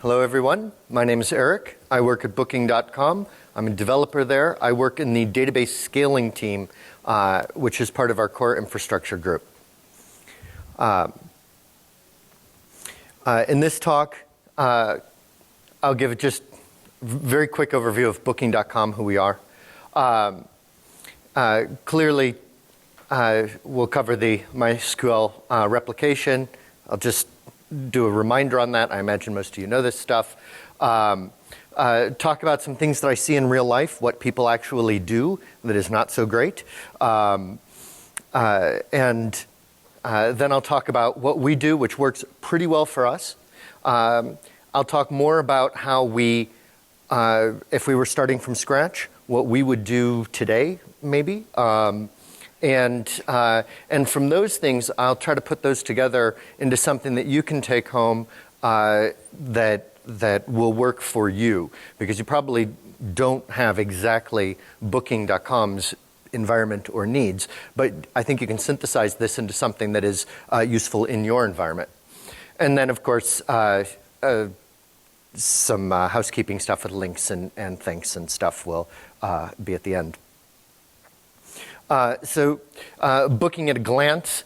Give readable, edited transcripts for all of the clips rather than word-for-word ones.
Hello everyone, my name is Eric. I work at Booking.com. I'm a developer there. I work in the database scaling team, which is part of our core infrastructure group. In this talk, I'll give just a very quick overview of Booking.com, who we are. Clearly, we'll cover the MySQL replication. I'll just do a reminder on that. I imagine most of you know this stuff. Talk about some things that I see in real life, what people actually do that is not so great. And then I'll talk about what we do, which works pretty well for us. I'll talk more about how we, if we were starting from scratch, what we would do today, maybe. And from those things, I'll try to put those together into something that you can take home that will work for you, because you probably don't have exactly Booking.com's environment or needs, but I think you can synthesize this into something that is useful in your environment. And then, of course, some housekeeping stuff with links and thanks and stuff will be at the end. So Booking at a glance.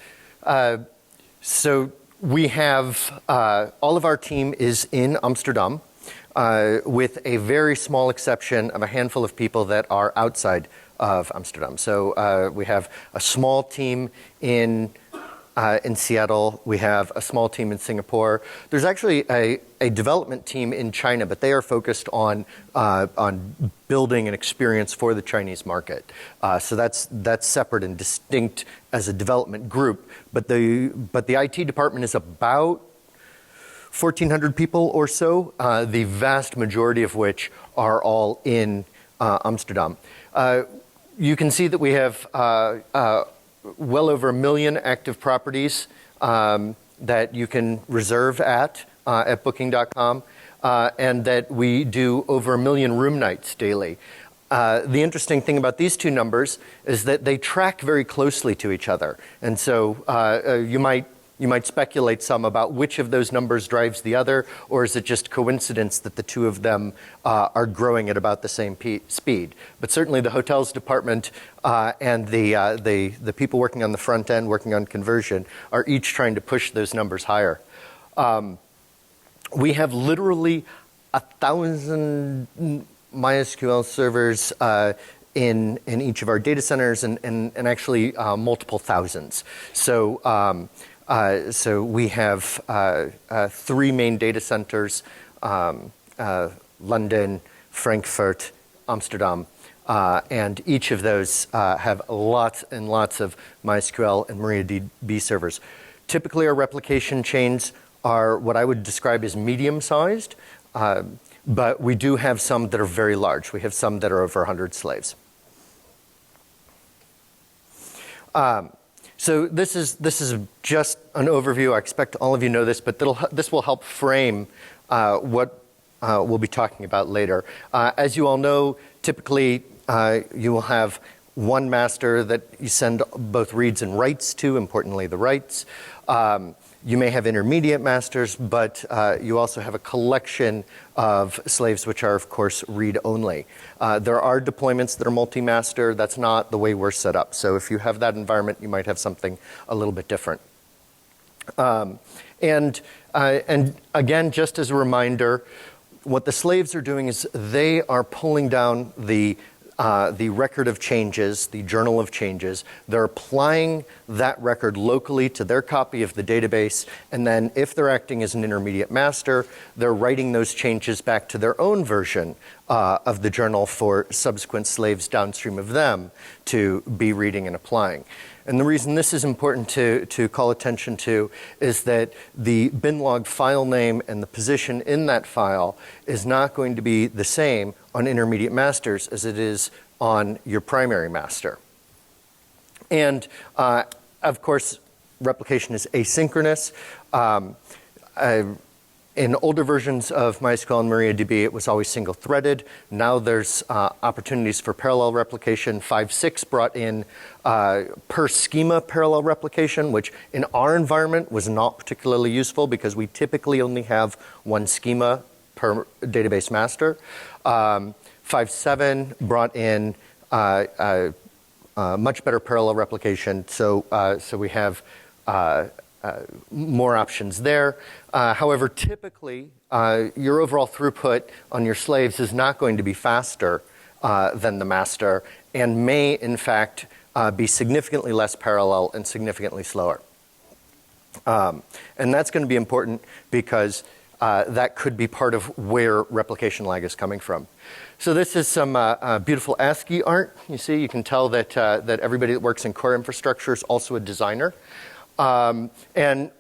So we have, all of our team is in Amsterdam, with a very small exception of a handful of people that are outside of Amsterdam. So we have a small team in Seattle. We have a small team in Singapore. There's actually a development team in China, but they are focused on building an experience for the Chinese market. So that's separate and distinct as a development group. But the IT department is about 1,400 people or so, the vast majority of which are all in Amsterdam. You can see that we have well over 1 million active properties that you can reserve at Booking.com, and that we do over 1 million room nights daily. The interesting thing about these two numbers is that they track very closely to each other. And so you might speculate some about which of those numbers drives the other, or is it just coincidence that the two of them are growing at about the same speed? But certainly the hotels department and the people working on the front end, working on conversion, are each trying to push those numbers higher. We have literally 1,000 MySQL servers in each of our data centers, and actually multiple thousands. So we have 3 main data centers, London, Frankfurt, Amsterdam, and each of those have lots and lots of MySQL and MariaDB servers. Typically, our replication chains are what I would describe as medium-sized, but we do have some that are very large. We have some that are over 100 slaves. So this is just an overview. I expect all of you know this, but this will help frame what we'll be talking about later. As you all know, typically you will have one master that you send both reads and writes to, importantly the writes. You may have intermediate masters, but you also have a collection of slaves which are, of course, read-only. There are deployments that are multi-master. That's not the way we're set up. So if you have that environment, you might have something a little bit different. And again, just as a reminder, what the slaves are doing is they are pulling down the record of changes, the journal of changes. They're applying that record locally to their copy of the database, and then if they're acting as an intermediate master, they're writing those changes back to their own version of the journal for subsequent slaves downstream of them to be reading and applying. And the reason this is important to call attention to is that the binlog file name and the position in that file is not going to be the same on intermediate masters as it is on your primary master. And of course, replication is asynchronous. In older versions of MySQL and MariaDB, it was always single-threaded. Now there's opportunities for parallel replication. 5.6 brought in per schema parallel replication, which in our environment was not particularly useful because we typically only have one schema per database master. 5.7 brought in much better parallel replication, so we have more options there. However, typically, your overall throughput on your slaves is not going to be faster than the master, and may, in fact, be significantly less parallel and significantly slower. And that's going to be important because that could be part of where replication lag is coming from. So this is some beautiful ASCII art. You see, you can tell that, that everybody that works in core infrastructure is also a designer. And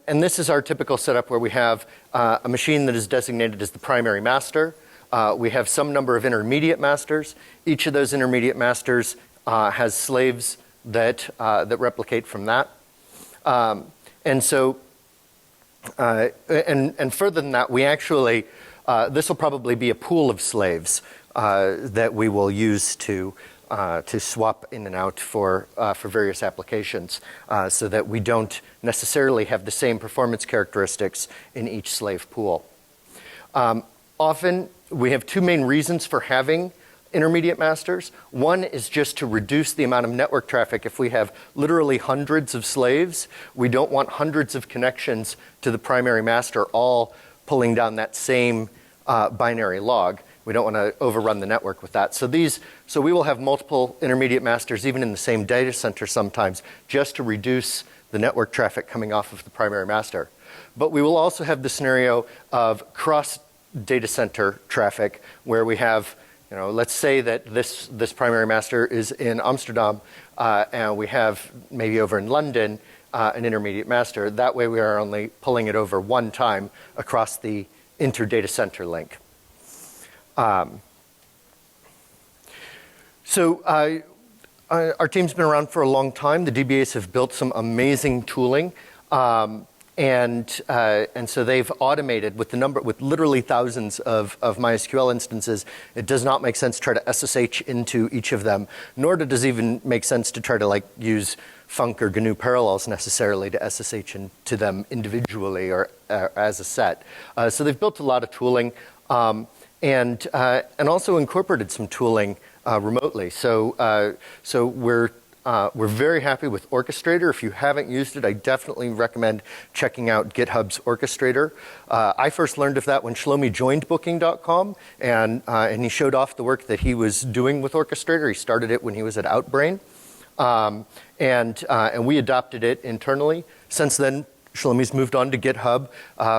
this is our typical setup where we have a machine that is designated as the primary master. We have some number of intermediate masters. Each of those intermediate masters has slaves that, that replicate from that. And so, and further than that, we actually, this will probably be a pool of slaves that we will use to swap in and out for various applications, so that we don't necessarily have the same performance characteristics in each slave pool. Often, we have two main reasons for having intermediate masters. One is just to reduce the amount of network traffic. If we have literally hundreds of slaves, we don't want hundreds of connections to the primary master all pulling down that same binary log. We don't want to overrun the network with that. So we will have multiple intermediate masters even in the same data center sometimes, just to reduce the network traffic coming off of the primary master. But we will also have the scenario of cross data center traffic where we have, you know, let's say that this primary master is in Amsterdam and we have maybe over in London an intermediate master. That way we are only pulling it over one time across the inter-data center link. So our team's been around for a long time. The DBAs have built some amazing tooling. And so they've automated with literally thousands of MySQL instances. It does not make sense to try to SSH into each of them, nor does it even make sense to try to like use func or GNU parallels necessarily to SSH into them individually or as a set. So they've built a lot of tooling and also incorporated some tooling remotely. So we're very happy with Orchestrator. If you haven't used it, I definitely recommend checking out GitHub's Orchestrator. I first learned of that when Shlomi joined Booking.com, and he showed off the work that he was doing with Orchestrator. He started it when he was at Outbrain, and we adopted it internally. Since then, Shlomi's moved on to GitHub,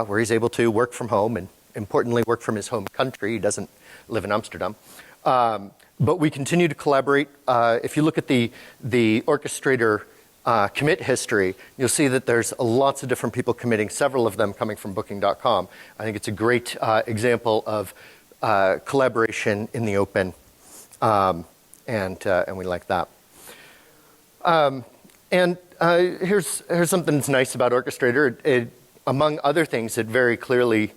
where he's able to work from home and, importantly, work from his home country. He doesn't live in Amsterdam. But we continue to collaborate. If you look at the Orchestrator commit history, you'll see that there's lots of different people committing, several of them coming from Booking.com. I think it's a great example of collaboration in the open, and we like that. Here's something that's nice about Orchestrator. Among other things, it very clearly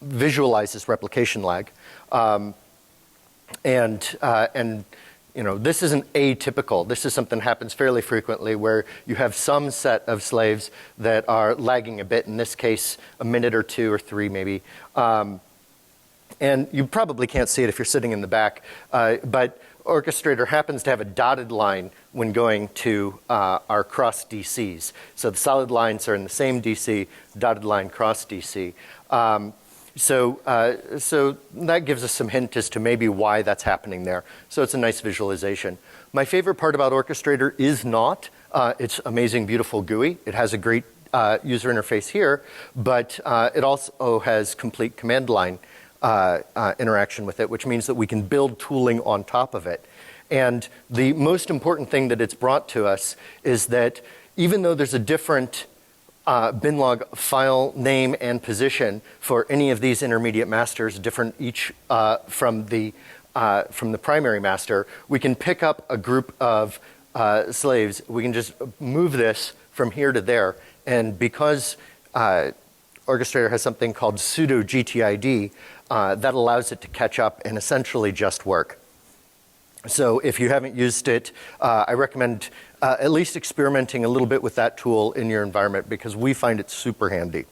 visualizes replication lag. And you know, this isn't atypical. This is something that happens fairly frequently where you have some set of slaves that are lagging a bit, in this case, a minute or two or three maybe. And you probably can't see it if you're sitting in the back, but Orchestrator happens to have a dotted line when going to our cross DCs. So the solid lines are in the same DC, dotted line cross DC. So that gives us some hint as to maybe why that's happening there. So it's a nice visualization. My favorite part about Orchestrator is not its amazing, beautiful GUI. It has a great user interface here, but it also has complete command line interaction with it, which means that we can build tooling on top of it. And the most important thing that it's brought to us is that even though there's a different binlog file name and position for any of these intermediate masters, different each from the primary master, we can pick up a group of slaves. We can just move this from here to there, and because Orchestrator has something called sudo GTID, that allows it to catch up and essentially just work. So if you haven't used it, I recommend at least experimenting a little bit with that tool in your environment, because we find it super handy.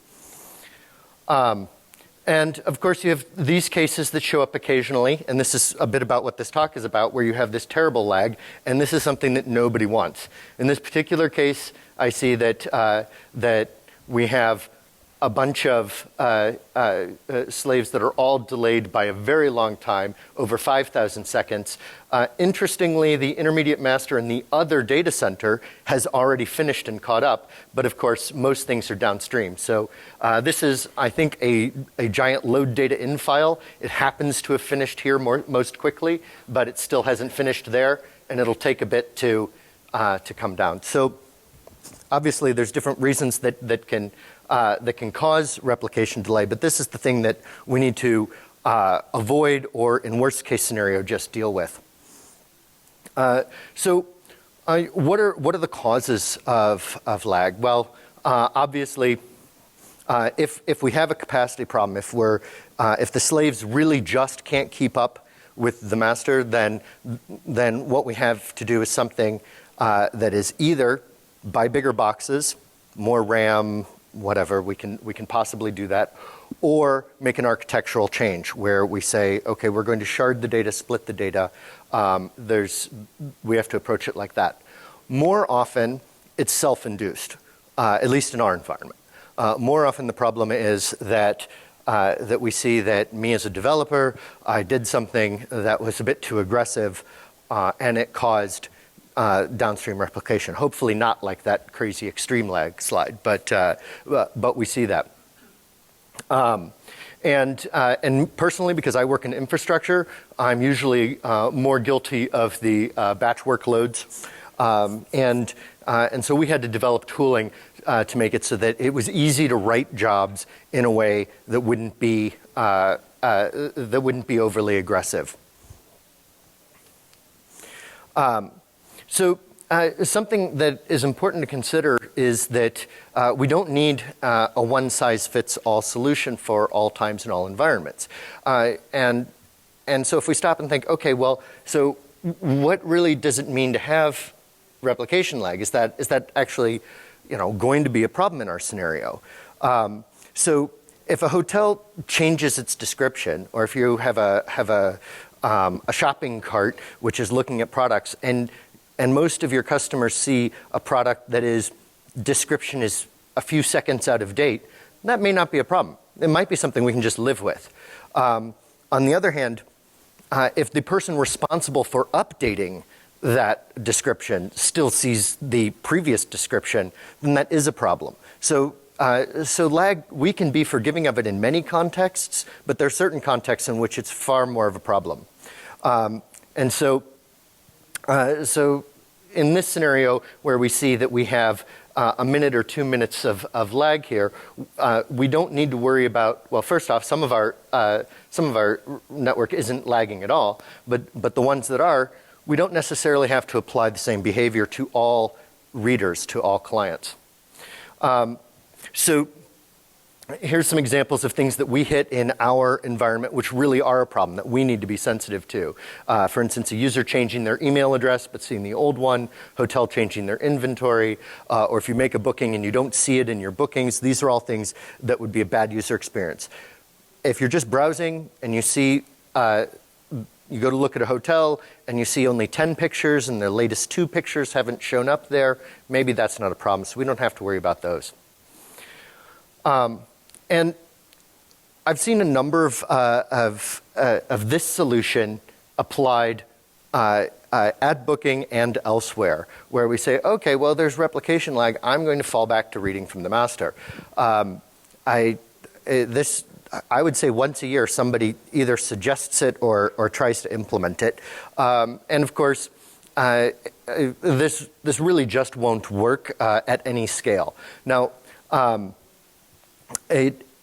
And of course, you have these cases that show up occasionally, and this is a bit about what this talk is about, where you have this terrible lag, and this is something that nobody wants. In this particular case, I see that, that we have a bunch of slaves that are all delayed by a very long time, over 5,000 seconds. Interestingly, the intermediate master in the other data center has already finished and caught up, but of course, most things are downstream. So this is, I think, a giant load data in file. It happens to have finished here most quickly, but it still hasn't finished there, and it'll take a bit to come down. So obviously, there's different reasons that can cause replication delay, but this is the thing that we need to avoid, or in worst case scenario, just deal with. So what are the causes of lag? Well, obviously, if we have a capacity problem, if the slaves really just can't keep up with the master, then what we have to do is something that is either buy bigger boxes, more RAM, whatever, we can possibly do that, or make an architectural change where we say, okay, we're going to shard the data, split the data. We have to approach it like that. More often, it's self-induced, at least in our environment. More often, the problem is that we see that me as a developer, I did something that was a bit too aggressive, and it caused downstream replication. Hopefully not like that crazy extreme lag slide, but we see that. And personally, because I work in infrastructure, I'm usually more guilty of the batch workloads, and so we had to develop tooling to make it so that it was easy to write jobs in a way that wouldn't be overly aggressive. So something that is important to consider is that we don't need a one-size-fits-all solution for all times and all environments. And so if we stop and think, okay, well, so what really does it mean to have replication lag? Is that actually, going to be a problem in our scenario? So if a hotel changes its description, or if you have a shopping cart which is looking at products, and most of your customers see a product that is description is a few seconds out of date, that may not be a problem. It might be something we can just live with. On the other hand, if the person responsible for updating that description still sees the previous description, then that is a problem. So lag, we can be forgiving of it in many contexts, but there are certain contexts in which it's far more of a problem. And so in this scenario where we see that we have a minute or 2 minutes of lag here, we don't need to worry about, well, first off, some of our network isn't lagging at all, but the ones that are, we don't necessarily have to apply the same behavior to all readers, to all clients. So here's some examples of things that we hit in our environment which really are a problem that we need to be sensitive to. For instance, a user changing their email address but seeing the old one, hotel changing their inventory, or if you make a booking and you don't see it in your bookings, these are all things that would be a bad user experience. If you're just browsing and you see, you go to look at a hotel and you see only 10 pictures and the latest 2 pictures haven't shown up there, maybe that's not a problem, so we don't have to worry about those. And I've seen a number of this solution applied at booking and elsewhere, where we say, okay, well, there's replication lag. I'm going to fall back to reading from the master. I would say once a year somebody either suggests it or tries to implement it. And of course, this really just won't work at any scale. Now,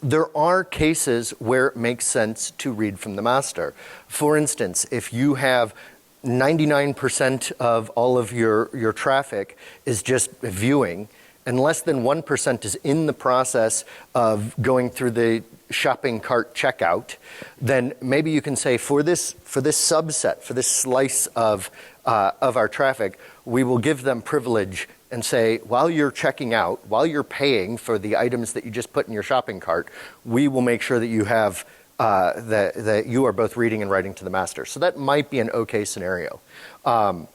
there are cases where it makes sense to read from the master. For instance, if you have 99% of all of your traffic is just viewing, and less than 1% is in the process of going through the shopping cart checkout, then maybe you can say for this subset, for this slice of our traffic, we will give them privilege and say, while you're checking out, while you're paying for the items that you just put in your shopping cart, we will make sure that you have that you are both reading and writing to the master. So that might be an okay scenario. And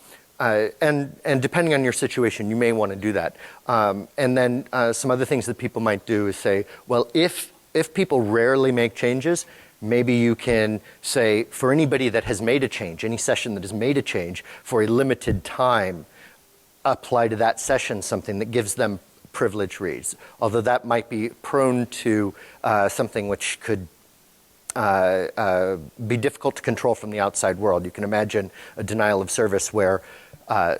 depending on your situation, you may want to do that. And then some other things that people might do is say, well, if people rarely make changes, maybe you can say, for anybody that has made a change, any session that has made a change for a limited time, apply to that session something that gives them privilege reads. Although that might be prone to something which could be difficult to control from the outside world. You can imagine a denial of service where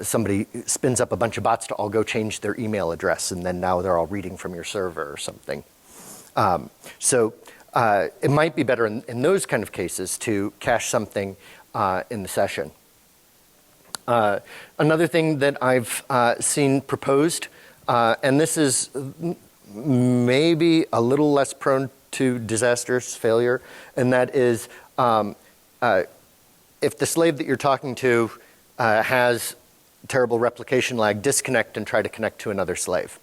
somebody spins up a bunch of bots to all go change their email address, and then now they're all reading from your server or something. So it might be better in those kind of cases to cache something in the session. Another thing that I've seen proposed, and this is maybe a little less prone to disastrous failure, and that is if the slave that you're talking to has terrible replication lag, disconnect and try to connect to another slave.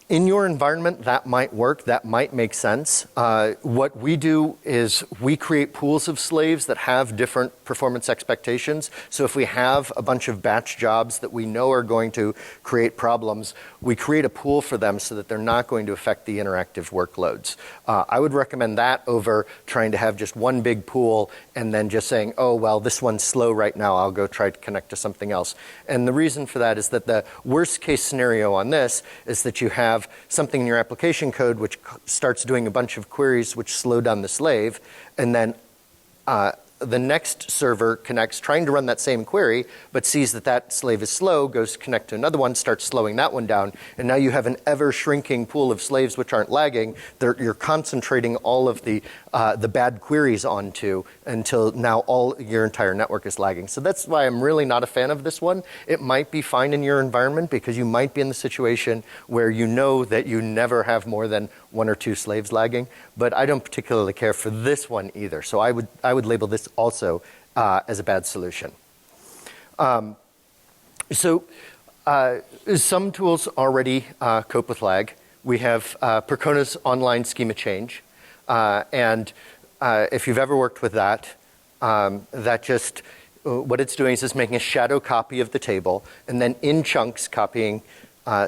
In your environment, that might work, that might make sense. What we do is we create pools of slaves that have different performance expectations. So if we have a bunch of batch jobs that we know are going to create problems, we create a pool for them so that they're not going to affect the interactive workloads. I would recommend that over trying to have just one big pool and then just saying, oh, well, this one's slow right now, I'll go try to connect to something else. And the reason for that is that the worst case scenario on this is that you have something in your application code which starts doing a bunch of queries which slow down the slave, and then the next server connects trying to run that same query, but sees that that slave is slow, goes to connect to another one, starts slowing that one down, and now you have an ever-shrinking pool of slaves which aren't lagging. You're concentrating all of the bad queries onto until now your entire network is lagging. So that's why I'm really not a fan of this one. It might be fine in your environment because you might be in the situation where you know that you never have more than one or two slaves lagging, but I don't particularly care for this one either. So I would label this also as a bad solution. So some tools already cope with lag. We have Percona's online schema change, and if you've ever worked with that, that just what it's doing is just making a shadow copy of the table, and then in chunks copying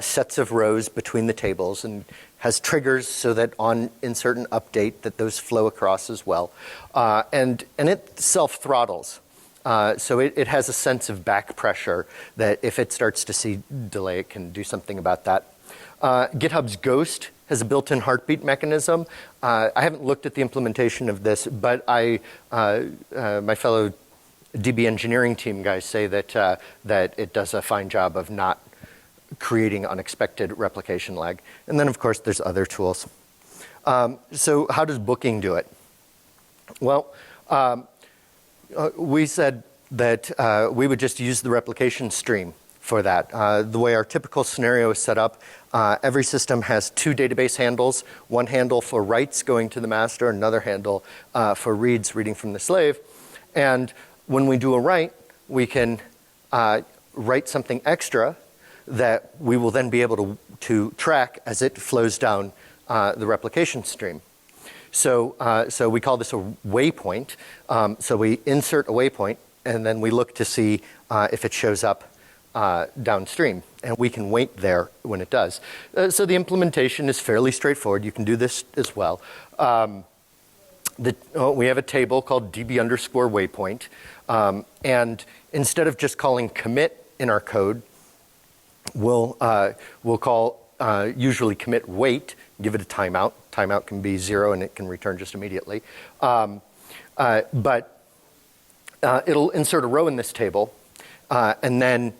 sets of rows between the tables, and has triggers so that on insert and update that those flow across as well. And it self-throttles. So it has a sense of back pressure that if it starts to see delay, it can do something about that. GitHub's Ghost has a built-in heartbeat mechanism. I haven't looked at the implementation of this, but my fellow DB engineering team guys say that it does a fine job of not creating unexpected replication lag. And then, of course, there's other tools. So how does booking do it? Well, we said that we would just use the replication stream for that. The way our typical scenario is set up, every system has two database handles, one handle for writes going to the master, another handle for reads reading from the slave. And when we do a write, we can write something extra that we will then be able to track as it flows down the replication stream. So we call this a waypoint. So we insert a waypoint, and then we look to see if it shows up downstream. And we can wait there when it does. So the implementation is fairly straightforward. You can do this as well. We have a table called db_waypoint. And instead of just calling commit in our code, we'll call usually commit wait, give it a timeout. Timeout can be 0 and it can return just immediately. But it'll insert a row in this table and then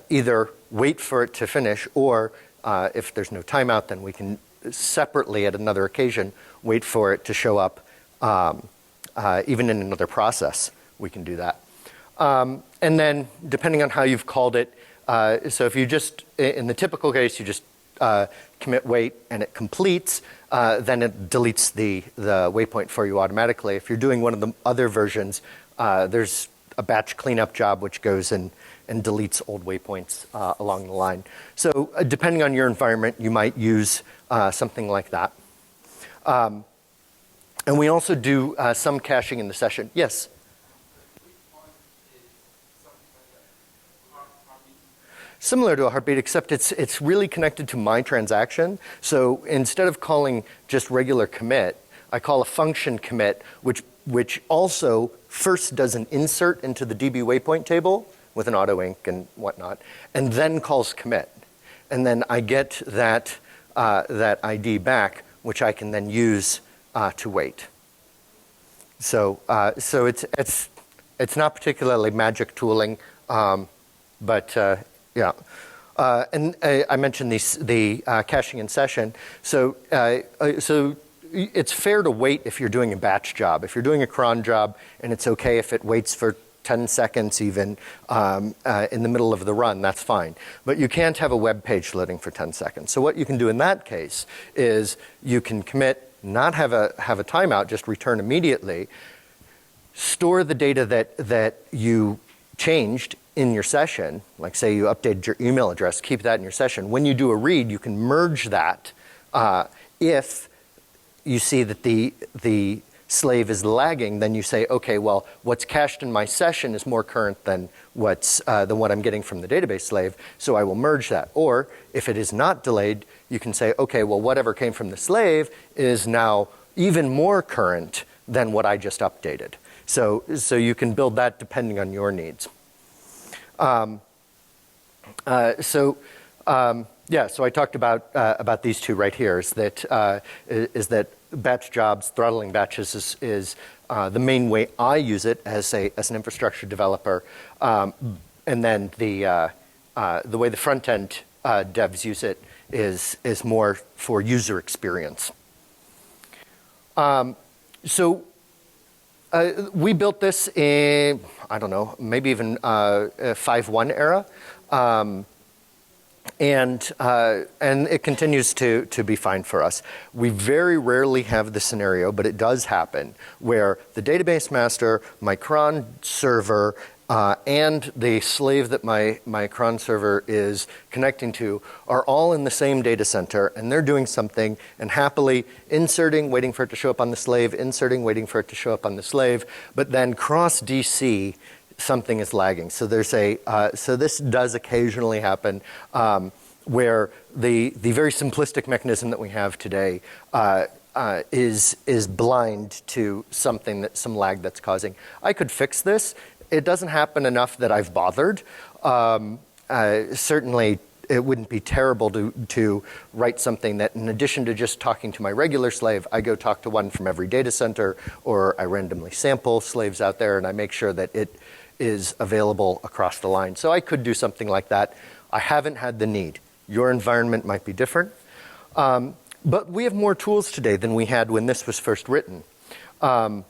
either wait for it to finish, or if there's no timeout, then we can separately at another occasion wait for it to show up even in another process. We can do that. And then depending on how you've called it, so if you just, in the typical case, you just commit wait and it completes, then it deletes the waypoint for you automatically. If you're doing one of the other versions, there's a batch cleanup job, which goes and deletes old waypoints along the line. So depending on your environment, you might use something like that. And we also do some caching in the session. Yes? Similar to a heartbeat, except it's really connected to my transaction. So instead of calling just regular commit, I call a function commit, which also first does an insert into the DB waypoint table with an auto inc and whatnot, and then calls commit. And then I get that ID back, which I can then use to wait. So it's not particularly magic tooling, but yeah. And I mentioned the caching in session. So it's fair to wait if you're doing a batch job. If you're doing a cron job, and it's okay if it waits for 10 seconds even in the middle of the run, that's fine. But you can't have a web page loading for 10 seconds. So what you can do in that case is you can commit, not have a timeout, just return immediately, store the data that you changed in your session, like say you updated your email address, keep that in your session. When you do a read, you can merge that if you see that the slave is lagging, then you say, okay, well, what's cached in my session is more current than what I'm getting from the database slave, so I will merge that. Or if it is not delayed, you can say, okay, well, whatever came from the slave is now even more current than what I just updated. So you can build that depending on your needs. So I talked about these two right here. Is that batch jobs, throttling batches is the main way I use it as an infrastructure developer, and then the way the front end devs use it is more for user experience. We built this in, I don't know, maybe even 5.1 era. And it continues to be fine for us. We very rarely have the scenario, but it does happen, where the database master, my cron server, and the slave that my cron server is connecting to are all in the same data center, and they're doing something, and happily inserting, waiting for it to show up on the slave, inserting, waiting for it to show up on the slave, but then cross DC, something is lagging. So there's so this does occasionally happen, where the very simplistic mechanism that we have today is blind to some lag that's causing. I could fix this. It doesn't happen enough that I've bothered. Certainly, it wouldn't be terrible to write something that, in addition to just talking to my regular slave, I go talk to one from every data center, or I randomly sample slaves out there, and I make sure that it is available across the line. So I could do something like that. I haven't had the need. Your environment might be different. But we have more tools today than we had when this was first written. So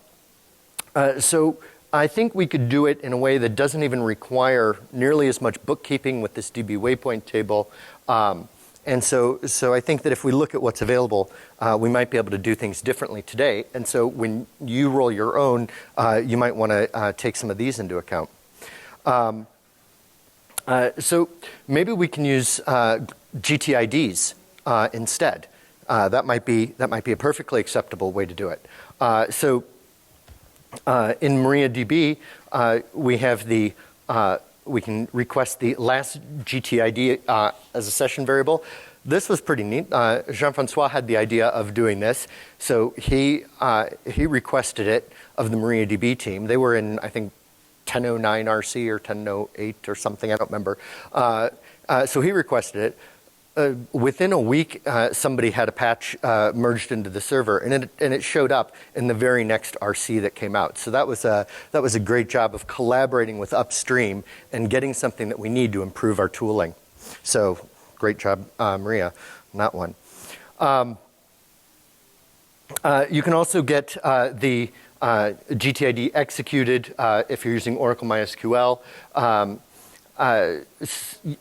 I think we could do it in a way that doesn't even require nearly as much bookkeeping with this DB waypoint table. And so I think that if we look at what's available, we might be able to do things differently today. And so when you roll your own, you might want to take some of these into account. So maybe we can use GTIDs instead. That might be a perfectly acceptable way to do it. In MariaDB, we have we can request the last GTID as a session variable. This was pretty neat. Jean-Francois had the idea of doing this, so he requested it of the MariaDB team. They were in, I think, 10.09 RC or 10.08 or something, I don't remember. So he requested it. Within a week, somebody had a patch merged into the server, and it showed up in the very next RC that came out. So that was a great job of collaborating with upstream and getting something that we need to improve our tooling. So great job, Maria, on that one. You can also get the GTID executed if you're using Oracle MySQL.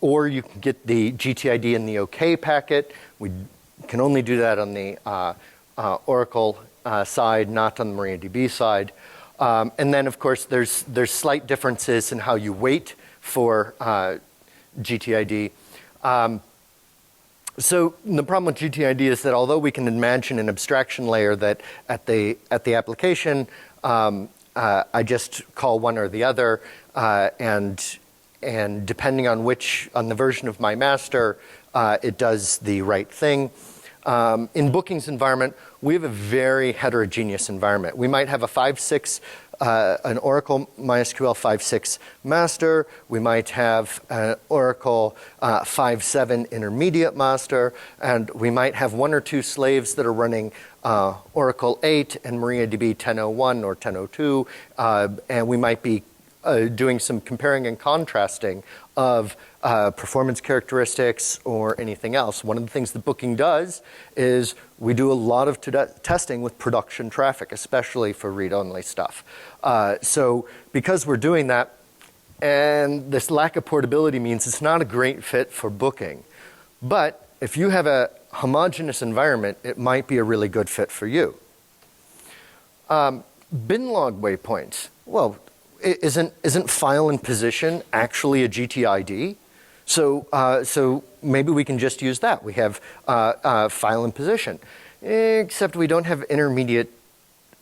Or you can get the GTID in the OK packet. We can only do that on the Oracle side, not on the MariaDB side. And then, of course, there's slight differences in how you wait for GTID. So the problem with GTID is that although we can imagine an abstraction layer that at the application, I just call one or the other, and depending on the version of my master, it does the right thing. In Booking's environment, we have a very heterogeneous environment. We might have a 5.6, an Oracle MySQL 5.6 master. We might have an Oracle 5.7 intermediate master, and we might have one or two slaves that are running Oracle 8 and MariaDB 10.01 or 10.02, and we might be doing some comparing and contrasting of performance characteristics or anything else. One of the things that Booking does is we do a lot of testing with production traffic, especially for read-only stuff. So because we're doing that, and this lack of portability means it's not a great fit for Booking. But if you have a homogeneous environment, it might be a really good fit for you. Binlog waypoints. Well, isn't file and position actually a GTID? So maybe we can just use that. We have file and position, except we don't have intermediate.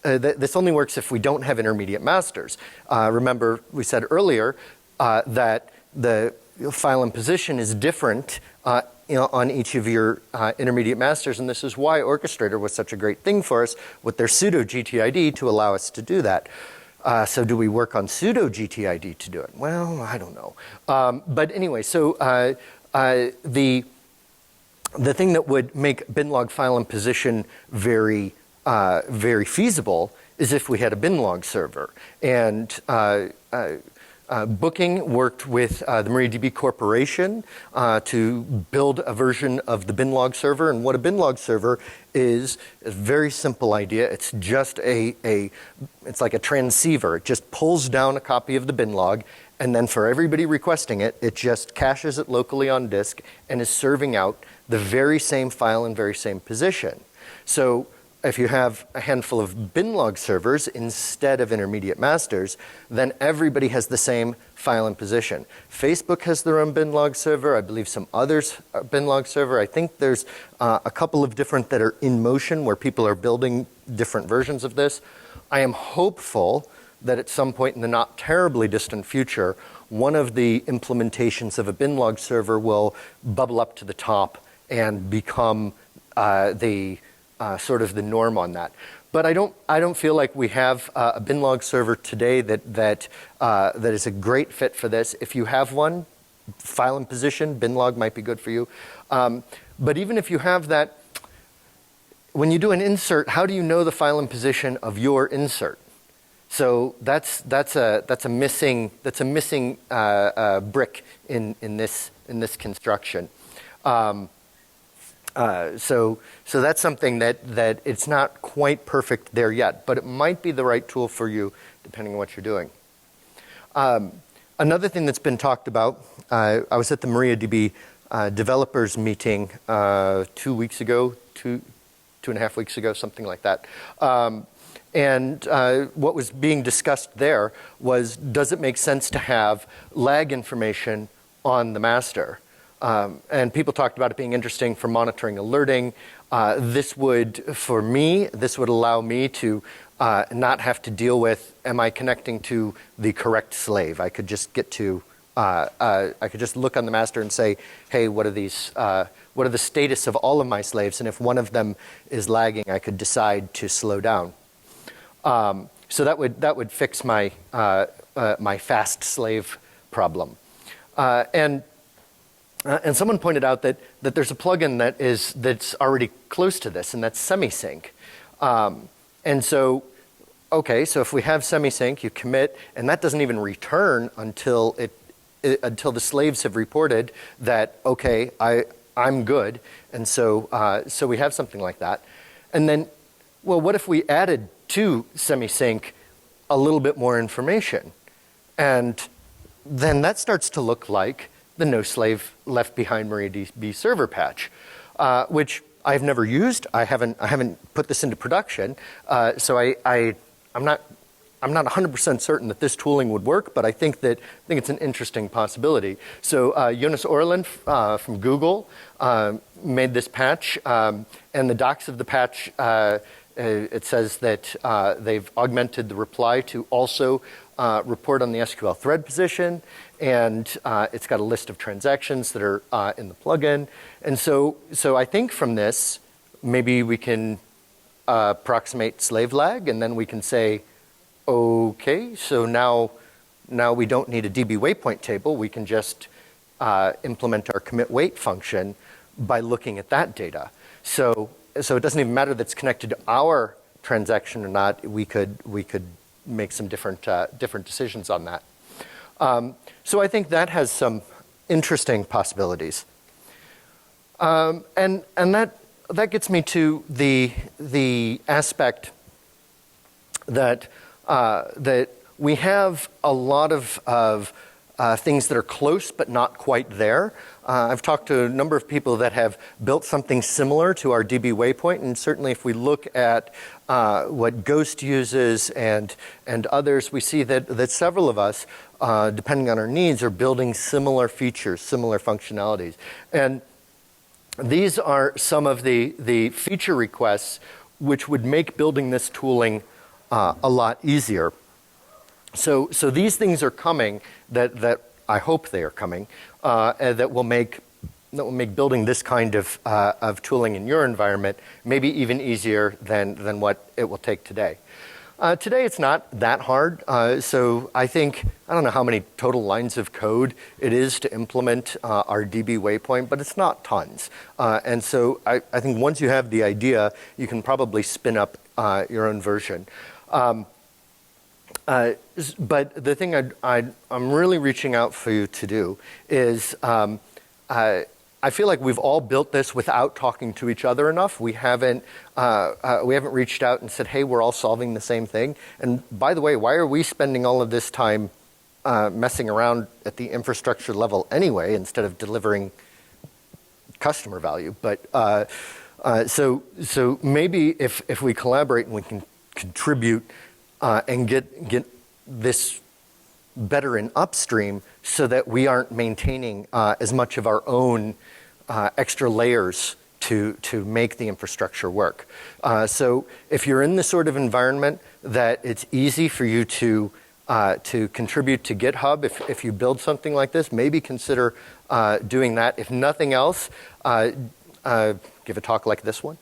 This only works if we don't have intermediate masters. Remember, we said earlier that the file and position is different on each of your intermediate masters, and this is why Orchestrator was such a great thing for us with their pseudo GTID to allow us to do that. So do we work on pseudo GTID to do it? Well, I don't know. But anyway, so the thing that would make binlog file and position very feasible is if we had a binlog server. And Booking worked with the MariaDB Corporation to build a version of the binlog server. And what a binlog server is a very simple idea. It's just it's like a transceiver. It just pulls down a copy of the binlog, and then for everybody requesting it, it just caches it locally on disk and is serving out the very same file and very same position. So if you have a handful of binlog servers instead of intermediate masters, then everybody has the same file and position. Facebook has their own binlog server. I believe some others are binlog server. I think there's a couple of different that are in motion where people are building different versions of this. I am hopeful that at some point in the not terribly distant future, one of the implementations of a binlog server will bubble up to the top and become sort of the norm on that. But I don't feel like we have a binlog server today that is a great fit for this. If you have one, file and position, binlog might be good for you. But even if you have that, when you do an insert, how do you know the file and position of your insert? So that's a missing brick in this construction. So that's something that it's not quite perfect there yet, but it might be the right tool for you depending on what you're doing. Another thing that's been talked about, I was at the MariaDB developers meeting 2 weeks ago, two and a half weeks ago, something like that. And what was being discussed there was, does it make sense to have lag information on the master? And people talked about it being interesting for monitoring alerting. For me, this would allow me to not have to deal with, am I connecting to the correct slave? I could just get to, I could just look on the master and say, hey, what are the status of all of my slaves? And if one of them is lagging, I could decide to slow down. So that would fix my my fast slave problem. And someone pointed out that there's a plugin that's already close to this, and that's semisync. And so, okay, so if we have semisync, you commit, and that doesn't even return until until the slaves have reported that, okay, I'm good, and so so we have something like that. And then, well, what if we added to semisync a little bit more information? And then that starts to look like the no slave left behind MariaDB server patch, which I've never used. I haven't put this into production, so I'm not I'm not 100% certain that this tooling would work, but I think it's an interesting possibility. So Jonas Orland from Google made this patch, and the docs of the patch, it says that they've augmented the reply to also report on the SQL thread position, and it's got a list of transactions that are in the plugin. And so I think from this, maybe we can approximate slave lag, and then we can say, okay, so now we don't need a DB waypoint table. We can just implement our commit wait function by looking at that data. So it doesn't even matter that's connected to our transaction or not. We could make some different decisions on that. So I think that has some interesting possibilities. And that gets me to the aspect that we have a lot of things that are close but not quite there. I've talked to a number of people that have built something similar to our DB waypoint, and certainly if we look at what Ghost uses and others, we see that several of us, depending on our needs, are building similar features, similar functionalities. And these are some of the feature requests which would make building this tooling a lot easier. So these things are coming that I hope they are coming, that will make building this kind of tooling in your environment maybe even easier than what it will take today. Today it's not that hard. So I don't know how many total lines of code it is to implement our DB waypoint, but it's not tons. And so I think once you have the idea, you can probably spin up your own version. But the thing I'm really reaching out for you to do is I feel like we've all built this without talking to each other enough. We haven't reached out and said, hey, we're all solving the same thing. And by the way, why are we spending all of this time messing around at the infrastructure level anyway, instead of delivering customer value? But so maybe if we collaborate and we can contribute and get this better in upstream, so that we aren't maintaining as much of our own extra layers to make the infrastructure work. So if you're in this sort of environment that it's easy for you to contribute to GitHub, if you build something like this, maybe consider doing that. If nothing else, give a talk like this one.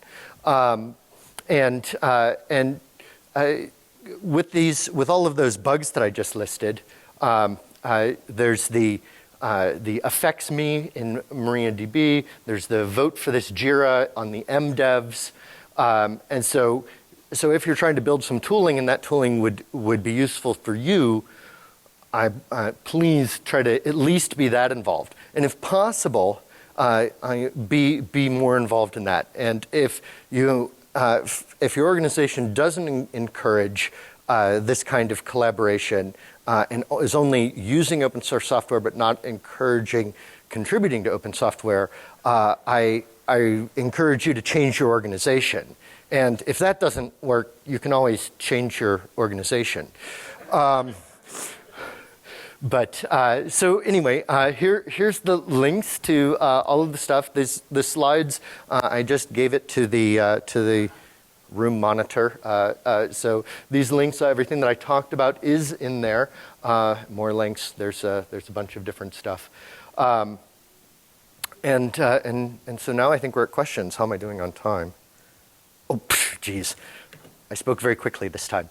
With all of those bugs that I just listed, there's the affects me in MariaDB. There's the vote for this Jira on the MDevs. And so if you're trying to build some tooling and that tooling would be useful for you, please try to at least be that involved. And if possible, be more involved in that. And if your organization doesn't encourage this kind of collaboration and is only using open source software but not encouraging contributing to open software, I encourage you to change your organization. And if that doesn't work, you can always change your organization. So anyway, here's the links to all of the stuff. The slides, I just gave it to the room monitor. So these links, everything that I talked about is in there. More links. There's a bunch of different stuff. And so now I think we're at questions. How am I doing on time? Oh, geez. I spoke very quickly this time.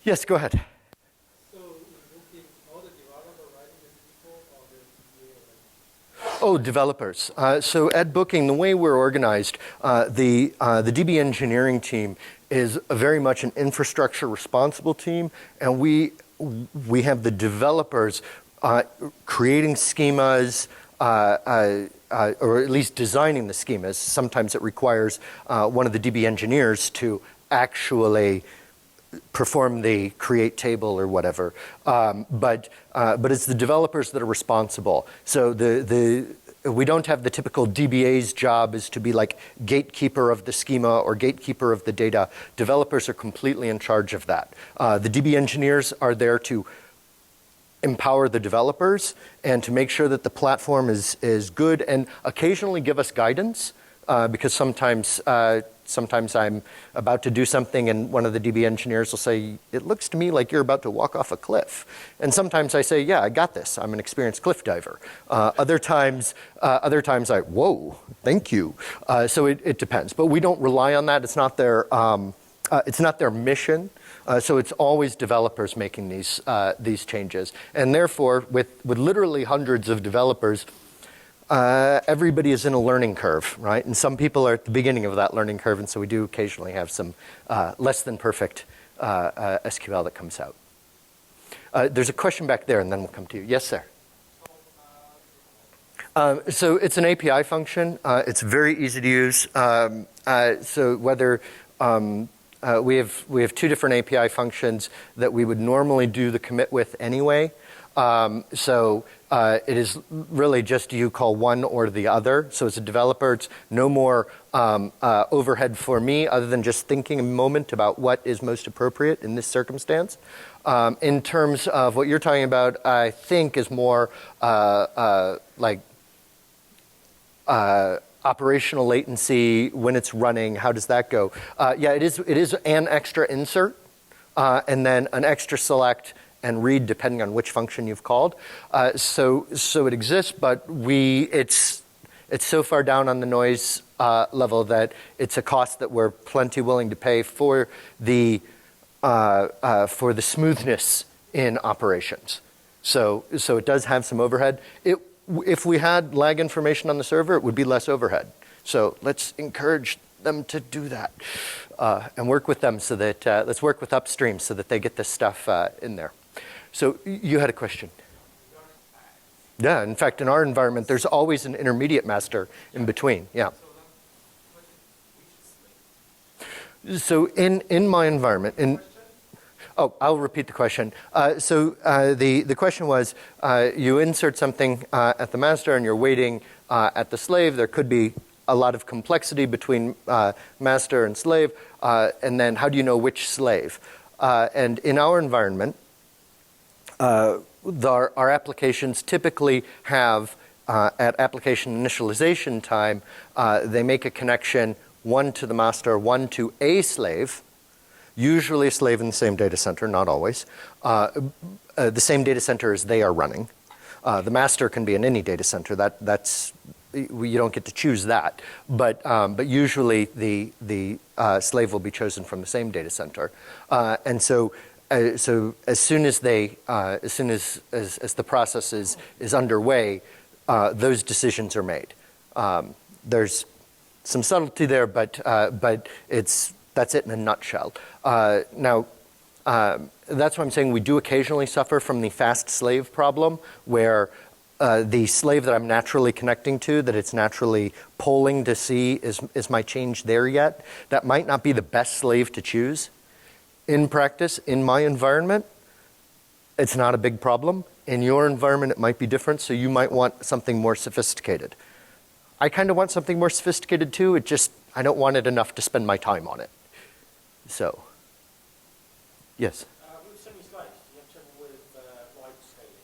Yes, go ahead. Oh, developers. So at Booking, the way we're organized, the DB engineering team is very much an infrastructure responsible team, and we have the developers creating schemas, or at least designing the schemas. Sometimes it requires one of the DB engineers to actually perform the create table or whatever, but it's the developers that are responsible. So we don't have the typical DBA's job is to be like gatekeeper of the schema or gatekeeper of the data. Developers are completely in charge of that. The DB engineers are there to empower the developers and to make sure that the platform is good and occasionally give us guidance because sometimes I'm about to do something and one of the DB engineers will say, it looks to me like you're about to walk off a cliff. And sometimes I say, yeah, I got this. I'm an experienced cliff diver. Other times I, whoa, thank you. So it depends. But we don't rely on that. It's not their mission. So it's always developers making these changes. And therefore, with literally hundreds of developers, everybody is in a learning curve, right? And some people are at the beginning of that learning curve, and so we do occasionally have some less than perfect SQL that comes out. There's a question back there, and then we'll come to you. Yes, sir. So it's an API function. It's very easy to use. So whether we have two different API functions that we would normally do the commit with anyway. It is really just you call one or the other. So as a developer, it's no more overhead for me other than just thinking a moment about what is most appropriate in this circumstance. In terms of what you're talking about, I think is more like operational latency when it's running. How does that go? Yeah, it is an extra insert and then an extra select and read depending on which function you've called. So it exists, but it's so far down on the noise level that it's a cost that we're plenty willing to pay for the smoothness in operations. So it does have some overhead. If we had lag information on the server, it would be less overhead. So let's encourage them to do that and work with them so that let's work with upstream so that they get this stuff in there. So you had a question. Yeah, in fact, in our environment, there's always an intermediate master in between. Yeah. So in my environment, I'll repeat the question. The question was, you insert something at the master and you're waiting at the slave. There could be a lot of complexity between master and slave. And then how do you know which slave? And in our environment, our applications typically have, at application initialization time, they make a connection, one to the master, one to a slave, usually a slave in the same data center, not always, the same data center as they are running. The master can be in any data center. That's you don't get to choose that, but usually the slave will be chosen from the same data center, and so as soon as the process is underway, those decisions are made. There's some subtlety there, but that's it in a nutshell. Now, that's why I'm saying we do occasionally suffer from the fast slave problem, where the slave that I'm naturally connecting to, that it's naturally polling to see is my change there yet, that might not be the best slave to choose. In practice, in my environment, it's not a big problem. In your environment, it might be different, so you might want something more sophisticated. I kind of want something more sophisticated too, I don't want it enough to spend my time on it. So, yes? With semi-slides, do you have trouble with write scaling?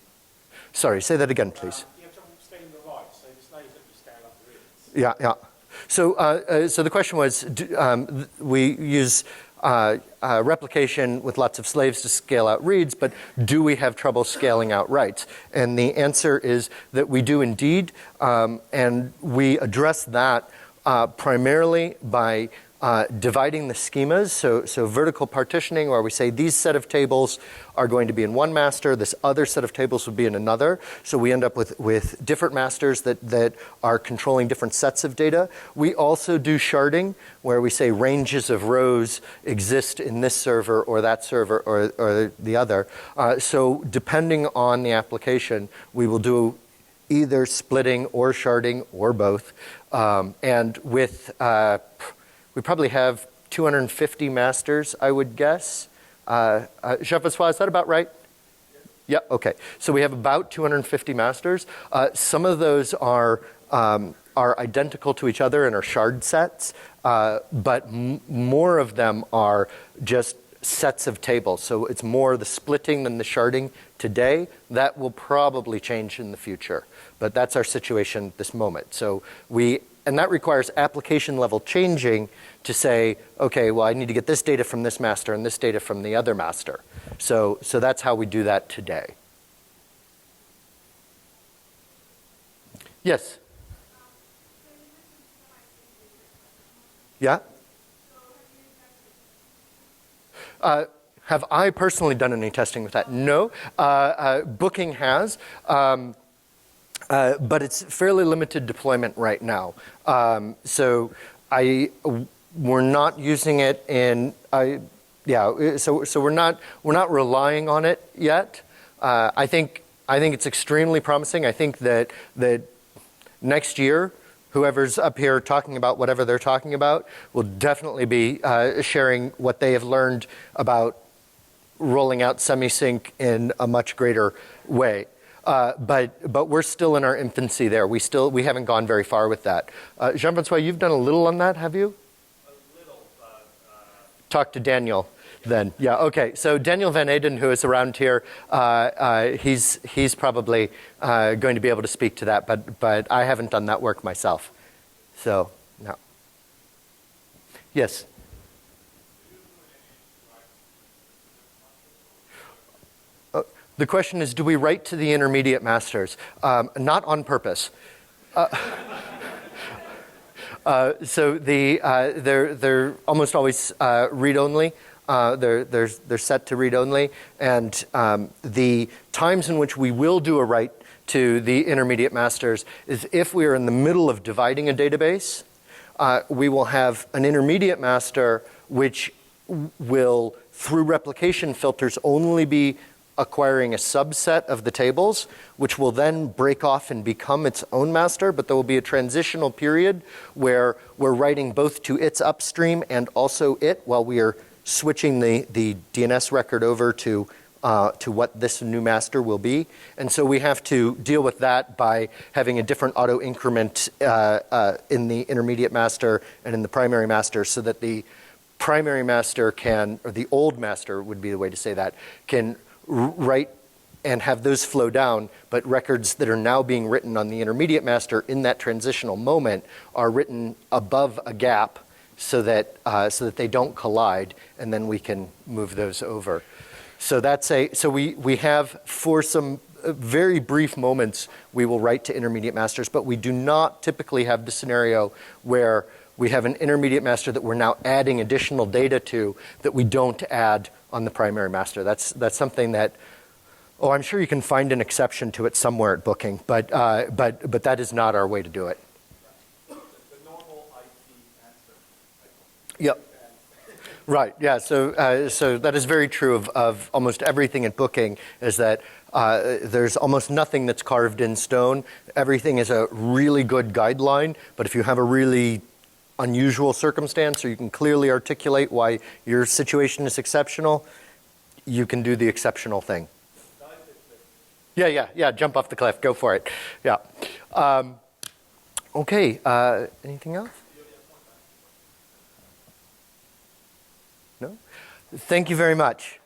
Sorry, say that again, please. Do you have trouble scaling the write, so the slaves that you scale up the reads? Yeah. So the question was, we use replication with lots of slaves to scale out reads, but do we have trouble scaling out writes? And the answer is that we do indeed, and we address that primarily by dividing the schemas, so vertical partitioning, where we say these set of tables are going to be in one master, this other set of tables would be in another. So we end up with different masters that are controlling different sets of data. We also do sharding, where we say ranges of rows exist in this server or that server or the other. So depending on the application, we will do either splitting or sharding or both. And with we probably have 250 masters, I would guess. Jean-François, is that about right? Yeah, okay. So we have about 250 masters. Some of those are are identical to each other and are shard sets, but more of them are just sets of tables. So it's more the splitting than the sharding today. That will probably change in the future, but that's our situation at this moment. So and that requires application level changing to say, okay, well, I need to get this data from this master and this data from the other master. So that's how we do that today. Yes? Yeah? Have I personally done any testing with that? No. Booking has. But it's fairly limited deployment right now. So we're not using it in, so we're not relying on it yet. I think it's extremely promising. I think that next year, whoever's up here talking about whatever they're talking about will definitely be sharing what they have learned about rolling out semi-sync in a much greater way. But we're still in our infancy there. We haven't gone very far with that. Jean-Francois, you've done a little on that, have you? A little, Talk to Daniel then. Yeah, okay. So Daniel Van Eyden, who is around here, he's probably going to be able to speak to that, but I haven't done that work myself. So, no. Yes? The question is, do we write to the intermediate masters? Not on purpose. So they're almost always read-only. They're set to read-only. And the times in which we will do a write to the intermediate masters is if we are in the middle of dividing a database, we will have an intermediate master which will, through replication filters, only be acquiring a subset of the tables, which will then break off and become its own master, but there will be a transitional period where we're writing both to its upstream and also it while we are switching the DNS record over to what this new master will be. And so we have to deal with that by having a different auto increment in the intermediate master and in the primary master so that the primary master can, or the old master would be the way to say that, can write and have those flow down, but records that are now being written on the intermediate master in that transitional moment are written above a gap so that they don't collide, and then we can move those over. So we have, for some very brief moments, we will write to intermediate masters, but we do not typically have the scenario where we have an intermediate master that we're now adding additional data to that we don't add on the primary master. That's something that, I'm sure you can find an exception to it somewhere at Booking, but that is not our way to do it. the normal IT answer. Yep. Right. Yeah. So that is very true of almost everything at Booking. Is that there's almost nothing that's carved in stone. Everything is a really good guideline. But if you have a really unusual circumstance, or you can clearly articulate why your situation is exceptional, you can do the exceptional thing. Yeah. Jump off the cliff. Go for it. Yeah. Okay. Anything else? No? Thank you very much.